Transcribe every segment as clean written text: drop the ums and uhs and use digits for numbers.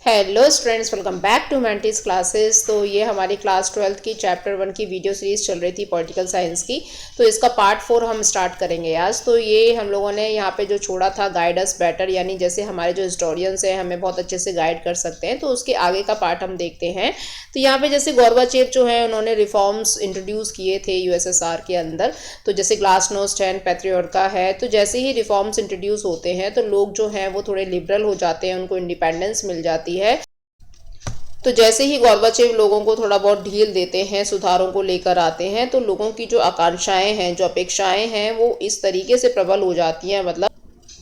Hello students, welcome back to Mantis classes. तो ये हमारी क्लास 12th की चैप्टर 1 की वीडियो सीरीज चल रही थी पॉलिटिकल साइंस की। तो इसका पार्ट 4 हम स्टार्ट करेंगे आज। तो ये हम लोगों ने यहाँ पे जो छोड़ा था गाइड अस बेटर, यानी जैसे हमारे जो हिस्टोरियंस हैं हमें बहुत अच्छे से गाइड कर सकते हैं, तो उसके आगे का पार्ट हम देखते हैं। तो यहाँ पे जैसे गोर्बाचेव जो है उन्होंने रिफॉर्म्स इंट्रोड्यूस किए थे यूएसएसआर के अंदर। तो जैसे ग्लासनोस्ट है, पेट्रियोरका है, तो जैसे ही रिफॉर्म्स इंट्रोड्यूस होते हैं तो लोग जो हैं वो थोड़े लिबरल हो जाते हैं, उनको इंडिपेंडेंस मिल जाती है। तो जैसे ही गोर्बाचेव लोगों को थोड़ा बहुत ढील देते हैं, सुधारों को लेकर आते हैं, तो लोगों की जो आकांक्षाएं हैं, जो अपेक्षाएं हैं, वो इस तरीके से प्रबल हो जाती हैं। मतलब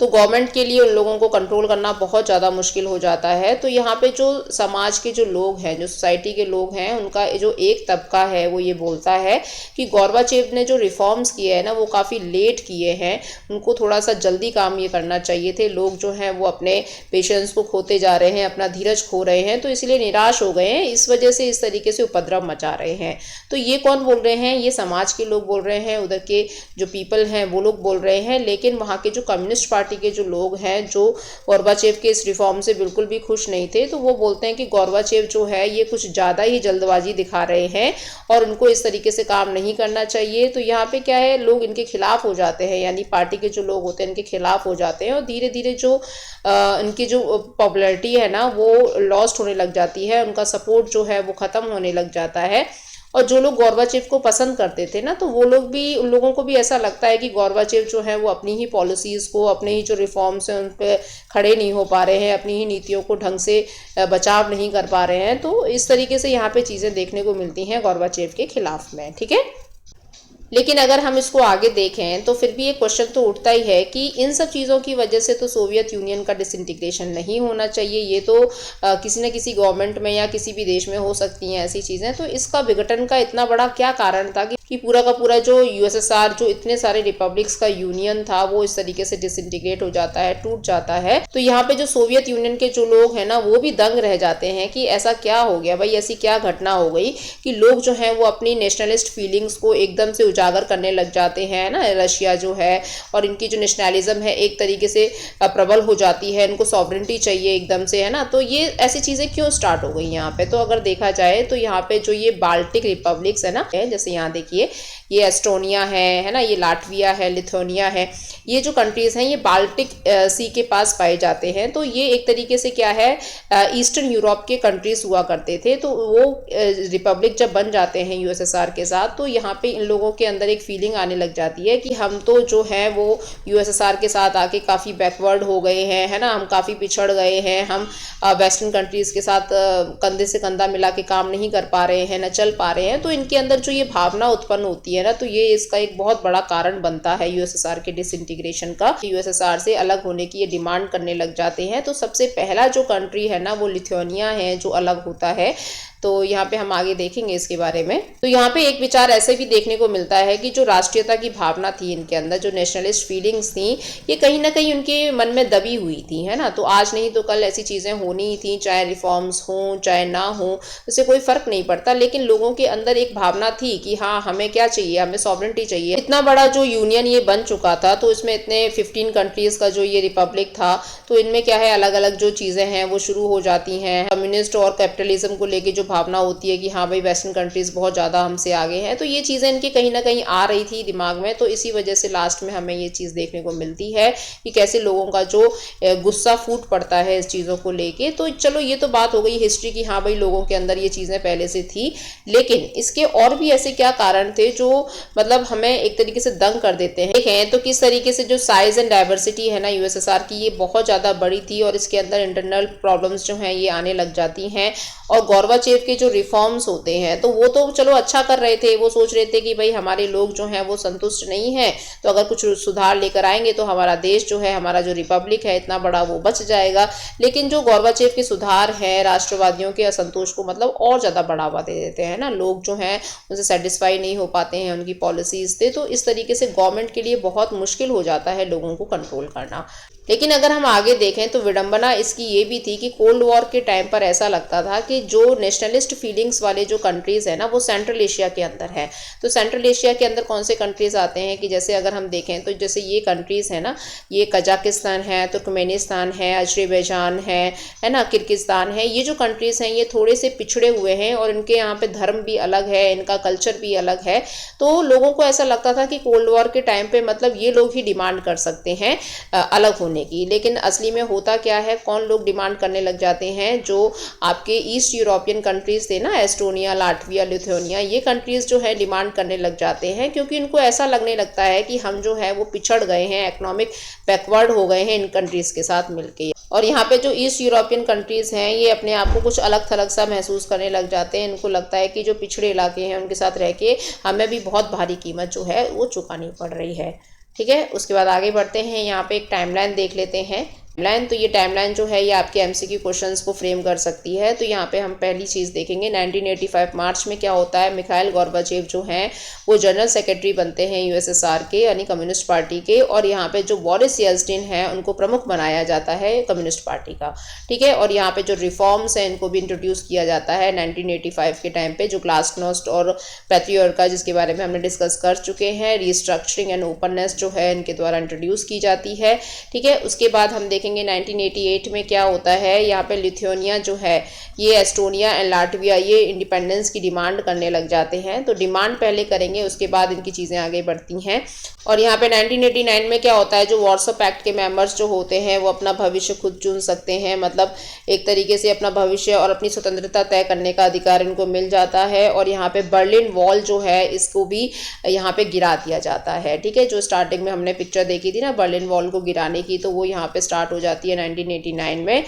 तो गवर्नमेंट के लिए उन लोगों को कंट्रोल करना बहुत ज़्यादा मुश्किल हो जाता है। तो यहाँ पे जो समाज के जो लोग हैं, जो सोसाइटी के लोग हैं, उनका जो एक तबका है वो ये बोलता है कि गोर्बाचेव ने जो रिफॉर्म्स किए हैं ना वो काफ़ी लेट किए हैं, उनको थोड़ा सा जल्दी काम ये करना चाहिए थे। लोग जो हैं वो अपने पेशेंस को खोते जा रहे हैं, अपना धीरज खो रहे हैं, तो इसलिए निराश हो गए हैं, इस वजह से इस तरीके से उपद्रव मचा रहे हैं। तो ये कौन बोल रहे हैं? ये समाज के लोग बोल रहे हैं, उधर के जो पीपल हैं वो लोग बोल रहे हैं। लेकिन वहाँ के जो कम्युनिस्ट पार्टी के जो लोग हैं, जो गोर्बाचेव के इस रिफॉर्म से बिल्कुल भी खुश नहीं थे, तो वो बोलते हैं कि गोर्बाचेव जो है ये कुछ ज़्यादा ही जल्दबाजी दिखा रहे हैं और उनको इस तरीके से काम नहीं करना चाहिए। तो यहाँ पे क्या है, लोग इनके खिलाफ हो जाते हैं, यानी पार्टी के जो लोग होते हैं इनके खिलाफ हो जाते हैं, और धीरे धीरे जो इनकी जो पॉपुलैरिटी है ना वो लॉस्ट होने लग जाती है, उनका सपोर्ट जो है वो ख़त्म होने लग जाता है। और जो लोग गोर्बाचेव को पसंद करते थे ना, तो वो लोग भी, उन लोगों को भी ऐसा लगता है कि गोर्बाचेव जो है वो अपनी ही पॉलिसीज़ को, अपने ही जो रिफॉर्म्स हैं उन पर खड़े नहीं हो पा रहे हैं, अपनी ही नीतियों को ढंग से बचाव नहीं कर पा रहे हैं। तो इस तरीके से यहाँ पे चीज़ें देखने को मिलती हैं गोर्बाचेव के खिलाफ में, ठीक है। लेकिन अगर हम इसको आगे देखें तो फिर भी एक क्वेश्चन तो उठता ही है कि इन सब चीज़ों की वजह से तो सोवियत यूनियन का डिसइंटीग्रेशन नहीं होना चाहिए। ये तो किसी न किसी गवर्नमेंट में या किसी भी देश में हो सकती हैं ऐसी चीज़ें। तो इसका विघटन का इतना बड़ा क्या कारण था कि पूरा का पूरा जो यूएसएसआर, जो इतने सारे रिपब्लिक्स का यूनियन था, वो इस तरीके से डिसइंटीग्रेट हो जाता है, टूट जाता है। तो यहाँ पे जो सोवियत यूनियन के जो लोग हैं ना वो भी दंग रह जाते हैं कि ऐसा क्या हो गया भाई, ऐसी क्या घटना हो गई कि लोग जो हैं वो अपनी नेशनलिस्ट फीलिंग्स को एकदम से उजागर करने लग जाते हैं ना। रशिया जो है और इनकी जो नेशनलिज्म है एक तरीके से प्रबल हो जाती है, इनको सॉवरेंटी चाहिए एकदम से, है ना। तो ये ऐसी चीज़ें क्यों स्टार्ट हो गई यहाँ पे? तो अगर देखा जाए तो यहाँ पे जो ये बाल्टिक रिपब्लिक्स है ना, जैसे यहाँ देखिए ये एस्टोनिया है ना, ये लाटविया है, लिथुआनिया है, ये जो कंट्रीज़ हैं ये बाल्टिक सी के पास पाए जाते हैं। तो ये एक तरीके से क्या है, ईस्टर्न यूरोप के कंट्रीज हुआ करते थे। तो वो रिपब्लिक जब बन जाते हैं यूएसएसआर के साथ, तो यहाँ पे इन लोगों के अंदर एक फीलिंग आने लग जाती है कि हम तो जो है वो यूएसएसआर के साथ आके काफ़ी बैकवर्ड हो गए हैं, है ना, हम काफ़ी पिछड़ गए हैं, हम वेस्टर्न कंट्रीज़ के साथ कंधे से कंधा मिला के काम नहीं कर पा रहे हैं, न चल पा रहे हैं। तो इनके अंदर जो ये भावना उत्पन्न होती है ना, तो ये इसका एक बहुत बड़ा कारण बनता है यूएसएसआर के डिसइंटीग्रेशन का। यूएसएसआर से अलग होने की ये डिमांड करने लग जाते हैं। तो सबसे पहला जो कंट्री है ना वो लिथुआनिया है जो अलग होता है। तो यहाँ पे हम आगे देखेंगे इसके बारे में। तो यहाँ पे एक विचार ऐसे भी देखने को मिलता है कि जो राष्ट्रीयता की भावना थी इनके अंदर, जो नेशनलिस्ट फीलिंग्स थी, ये कहीं ना कहीं उनके मन में दबी हुई थी, है ना। तो आज नहीं तो कल ऐसी चीज़ें होनी ही थी, चाहे रिफॉर्म्स हों चाहे ना हो, उससे कोई फर्क नहीं पड़ता। लेकिन लोगों के अंदर एक भावना थी कि हाँ, हमें क्या चाहिए, हमें सॉवरेंटी चाहिए। इतना बड़ा जो यूनियन ये बन चुका था, तो इसमें इतने 15 कंट्रीज़ का जो ये रिपब्लिक था, तो इनमें क्या है, अलग अलग जो चीज़ें हैं वो शुरू हो जाती हैं। कम्युनिस्ट और कैपिटलिज्म को लेके जो भावना होती है कि हाँ भाई वेस्टर्न कंट्रीज बहुत ज़्यादा हमसे आगे हैं, तो ये चीज़ें इनके कहीं ना कहीं आ रही थी दिमाग में। तो इसी वजह से लास्ट में हमें ये चीज़ देखने को मिलती है कि कैसे लोगों का जो गुस्सा फूट पड़ता है इस चीज़ों को लेके। तो चलो ये तो बात हो गई हिस्ट्री की, हाँ भाई लोगों के अंदर ये चीज़ें पहले से थी। लेकिन इसके और भी ऐसे क्या कारण थे जो मतलब हमें एक तरीके से दंग कर देते हैं। तो किस तरीके से जो साइज एंड डाइवर्सिटी है ना यूएसएसआर की, ये बहुत ज़्यादा बड़ी थी और इसके अंदर इंटरनल प्रॉब्लम्स जो हैं ये आने लग जाती हैं। और गोर्बाचेव के जो रिफॉर्म्स होते हैं तो वो तो चलो अच्छा कर रहे थे, वो सोच रहे थे कि भाई हमारे लोग जो हैं वो संतुष्ट नहीं हैं, तो अगर कुछ सुधार लेकर आएंगे तो हमारा देश जो है, हमारा जो रिपब्लिक है इतना बड़ा, वो बच जाएगा। लेकिन जो गोर्बाचेव के सुधार हैं राष्ट्रवादियों के असंतोष को मतलब और ज़्यादा बढ़ावा दे देते हैं ना। लोग जो हैं उनसे सेटिस्फाई नहीं हो पाते हैं उनकी पॉलिसीज़ से। तो इस तरीके से गवर्नमेंट के लिए बहुत मुश्किल हो जाता है लोगों को कंट्रोल करना। लेकिन अगर हम आगे देखें तो विडंबना इसकी ये भी थी कि कोल्ड वॉर के टाइम पर ऐसा लगता था कि जो नेशनलिस्ट फीलिंग्स वाले जो कंट्रीज़ हैं ना वो सेंट्रल एशिया के अंदर है। तो सेंट्रल एशिया के अंदर कौन से कंट्रीज़ आते हैं कि जैसे अगर हम देखें तो जैसे ये कंट्रीज़ है ना, ये कजाकिस्तान है, तुर्कमेनिस्तान है, अजरबैजान है ना, किर्गिस्तान है। ये जो कंट्रीज़ हैं ये थोड़े से पिछड़े हुए हैं और इनके यहाँ पे धर्म भी अलग है, इनका कल्चर भी अलग है। तो लोगों को ऐसा लगता था कि कोल्ड वॉर के टाइम पे मतलब ये लोग ही डिमांड कर सकते हैं अलग होने की। लेकिन असली में होता क्या है, कौन लोग डिमांड करने लग जाते हैं, जो आपके ईस्ट यूरोपियन कंट्रीज थे ना, एस्टोनिया, लाटविया, लिथुआनिया, ये कंट्रीज जो है डिमांड करने लग जाते हैं, क्योंकि इनको ऐसा लगने लगता है कि हम जो है वो पिछड़ गए हैं, इकोनॉमिक बैकवर्ड हो गए हैं इन कंट्रीज के साथ मिलके। और यहाँ पे जो ईस्ट यूरोपियन कंट्रीज हैं ये अपने आप को कुछ अलग थलग सा महसूस करने लग जाते हैं। इनको लगता है कि जो पिछड़े इलाके हैं उनके साथ रह के हमें भी बहुत भारी कीमत जो है वो चुकानी पड़ रही है। ठीक है, उसके बाद आगे बढ़ते हैं। यहाँ पे एक टाइमलाइन देख लेते हैं। टाइमलाइन, तो ये टाइमलाइन जो है ये आपके एमसीक्यू क्वेश्चंस को फ्रेम कर सकती है। तो यहाँ पे हम पहली चीज़ देखेंगे 1985 मार्च में क्या होता है। मिखाइल गोर्बाचेव जो हैं वो जनरल सेक्रेटरी बनते हैं यूएसएसआर के, यानी कम्युनिस्ट पार्टी के। और यहाँ पे जो बोरिस येल्टसिन है उनको प्रमुख बनाया जाता है कम्युनिस्ट पार्टी का। ठीक है, और यहाँ पे जो रिफॉर्म्स हैं इनको भी इंट्रोड्यूस किया जाता है 1985 के टाइम पे, जो ग्लासनोस्ट और पेट्रियर्का जिसके बारे में हमने डिस्कस कर चुके हैं। रिस्ट्रक्चरिंग एंड ओपननेस जो है इनके द्वारा इंट्रोड्यूस की जाती है। ठीक है, उसके बाद हम देखेंगे 1988 में क्या होता है। यहाँ पे लिथुआनिया जो है ये एस्टोनिया एंड लाटविया ये इंडिपेंडेंस की डिमांड करने लग जाते हैं। तो डिमांड पहले करेंगे, उसके बाद इनकी चीज़ें आगे बढ़ती हैं। और यहाँ पे 1989 में क्या होता है, जो वार्सो पैक्ट के मेंबर्स जो होते हैं वो अपना भविष्य खुद चुन सकते हैं, मतलब एक तरीके से अपना भविष्य और अपनी स्वतंत्रता तय करने का अधिकार इनको मिल जाता है। और यहाँ पे बर्लिन वॉल जो है इसको भी यहाँ पे गिरा दिया जाता है। ठीक है, जो स्टार्टिंग में हमने पिक्चर देखी थी ना बर्लिन वॉल को गिराने की, तो वो यहाँ पे स्टार्ट हो जाती है 1989 में।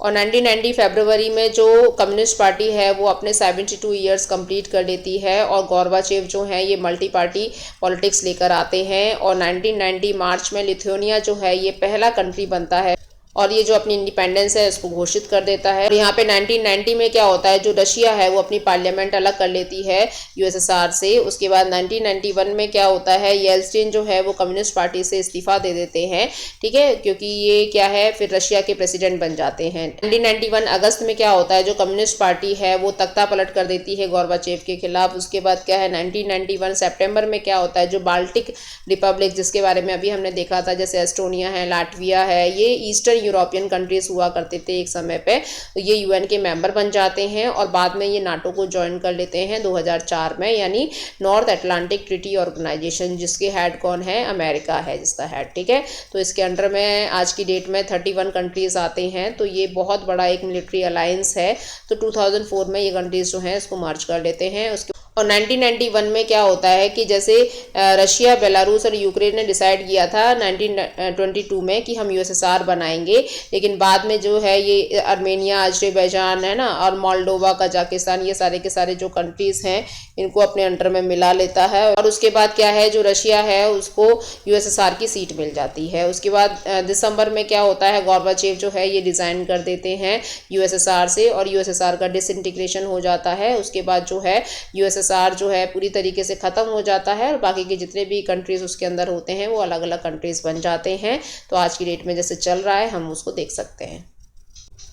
और 1990 फरवरी में जो कम्युनिस्ट पार्टी है वो अपने 72 ईयर्स कंप्लीट कर लेती है और गोर्बाचेव जो है ये मल्टी पार्टी पॉलिटिक्स लेकर आते हैं। और 1990 मार्च में लिथुआनिया जो है ये पहला कंट्री बनता है और ये जो अपनी इंडिपेंडेंस है इसको घोषित कर देता है। और यहाँ पे 1990 में क्या होता है, जो रशिया है वो अपनी पार्लियामेंट अलग कर लेती है यूएसएसआर से। उसके बाद 1991 में क्या होता है, येल्टसिन जो है वो कम्युनिस्ट पार्टी से इस्तीफा दे देते हैं। ठीक है, क्योंकि ये क्या है फिर रशिया के प्रेसिडेंट बन जाते हैं। 1991 अगस्त में क्या होता है, जो कम्युनिस्ट पार्टी है वो तख्ता पलट कर देती है गोर्बाचेव के खिलाफ। उसके बाद क्या है 1991 सेप्टेम्बर में क्या होता है, जो बाल्टिक रिपब्लिक जिसके बारे में अभी हमने देखा था, जैसे एस्टोनिया है, लाटविया है, ये ईस्टर्न यूरोपियन कंट्रीज हुआ करते थे एक समय पे, तो ये यूएन के मेंबर बन जाते हैं और बाद में ये नाटो को ज्वाइन कर लेते हैं 2004 में, यानी नॉर्थ अटलांटिक ट्रीटी ऑर्गेनाइजेशन, जिसके हेड कौन है, अमेरिका है जिसका हेड। ठीक है, तो इसके अंडर में आज की डेट में 31 कंट्रीज आते हैं। तो ये बहुत बड़ा एक मिलिट्री अलायंस है। तो 2004 में ये कंट्रीज जो हैं इसको मर्ज कर लेते हैं। उसके और 1991 में क्या होता है कि जैसे रशिया, बेलारूस और यूक्रेन ने डिसाइड किया था 1922 में कि हम यूएसएसआर बनाएंगे, लेकिन बाद में जो है ये आर्मेनिया, अजरबैजान है ना, और मोल्डोवा, कजाकिस्तान, ये सारे के सारे जो कंट्रीज़ हैं इनको अपने अंडर में मिला लेता है। और उसके बाद क्या है, जो रशिया है उसको यूएसएसआर की सीट मिल जाती है। उसके बाद दिसंबर में क्या होता है, गोर्बाचेव जो है ये रिज़ाइन कर देते हैं यूएसएसआर से और यूएसएसआर का डिसइंटीग्रेशन हो जाता है। उसके बाद जो है यूएसएसआर जो है पूरी तरीके से ख़त्म हो जाता है और बाकी के जितने भी कंट्रीज़ उसके अंदर होते हैं वो अलग अलग कंट्रीज़ बन जाते हैं। तो आज की डेट में जैसे चल रहा है हम उसको देख सकते हैं।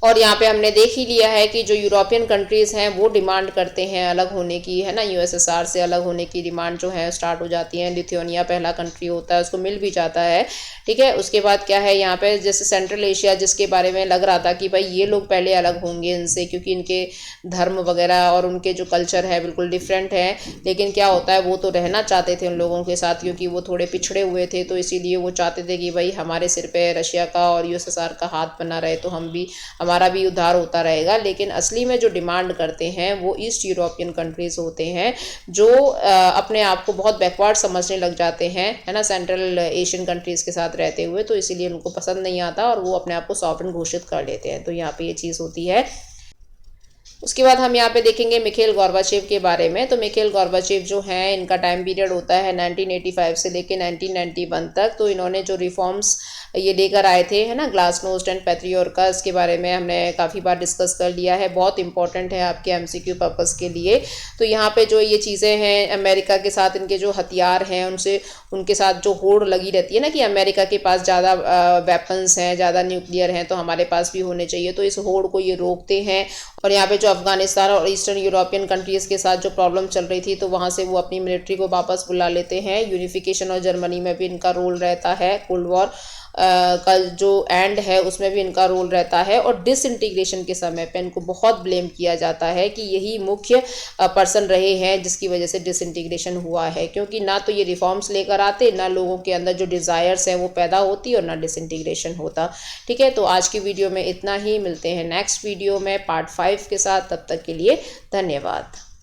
और यहाँ पे हमने देख ही लिया है कि जो यूरोपियन कंट्रीज़ हैं वो डिमांड करते हैं अलग होने की, है ना, यूएसएसआर से अलग होने की डिमांड जो है स्टार्ट हो जाती है। लिथुआनिया पहला कंट्री होता है, उसको मिल भी जाता है। ठीक है, उसके बाद क्या है, यहाँ पे जैसे सेंट्रल एशिया जिसके बारे में लग रहा था कि भाई ये लोग पहले अलग होंगे इनसे, क्योंकि इनके धर्म वगैरह और उनके जो कल्चर है बिल्कुल डिफरेंट है। लेकिन क्या होता है, वो तो रहना चाहते थे उन लोगों के साथ, क्योंकि वो थोड़े पिछड़े हुए थे, तो इसीलिए वो चाहते थे कि भाई हमारे सिर पे रशिया का और यूएसएसआर का हाथ बना रहे, तो हमारा भी उद्धार होता रहेगा। लेकिन असली में जो डिमांड करते हैं वो ईस्ट यूरोपियन कंट्रीज होते हैं, जो अपने आप को बहुत बैकवर्ड समझने लग जाते हैं, है ना, सेंट्रल एशियन कंट्रीज के साथ रहते हुए। तो इसीलिए उनको पसंद नहीं आता और वो अपने आप को सॉवरेन घोषित कर लेते हैं। तो यहाँ पे ये चीज़ होती है। उसके बाद हम यहाँ पे देखेंगे मिखाइल गोर्बाचेव के बारे में। तो मिखाइल गोर्बाचेव जो हैं इनका टाइम पीरियड होता है 1985 से लेके 1991 तक। तो इन्होंने जो रिफॉर्म्स ये लेकर आए थे, है ना, ग्लासनोस्ट एंड पेट्रियोरका। इसके बारे में हमने काफ़ी बार डिस्कस कर लिया है, बहुत इंपॉर्टेंट है आपके एमसीक्यू पर्पस के लिए। तो यहाँ पे जो ये चीज़ें हैं, अमेरिका के साथ इनके जो हथियार हैं उनसे उनके साथ जो होड़ लगी रहती है ना कि अमेरिका के पास ज़्यादा वेपन्स हैं, ज़्यादा न्यूक्लियर हैं, तो हमारे पास भी होने चाहिए, तो इस होड़ को ये रोकते हैं। और यहाँ पे जो अफगानिस्तान और ईस्टर्न यूरोपियन कंट्रीज़ के साथ जो प्रॉब्लम चल रही थी, तो वहाँ से वो अपनी मिलिट्री को वापस बुला लेते हैं। यूनिफिकेशन और जर्मनी में भी इनका रोल रहता है, कोल्ड वॉर का जो एंड है उसमें भी इनका रोल रहता है। और डिसइंटीग्रेशन के समय पे इनको बहुत ब्लेम किया जाता है कि यही मुख्य पर्सन रहे हैं जिसकी वजह से डिसइंटीग्रेशन हुआ है, क्योंकि ना तो ये रिफॉर्म्स लेकर आते, ना लोगों के अंदर जो डिज़ायर्स हैं वो पैदा होती और ना डिसइंटीग्रेशन होता। ठीक है, तो आज की वीडियो में इतना ही, मिलते हैं नेक्स्ट वीडियो में पार्ट 5 के साथ। तब तक के लिए धन्यवाद।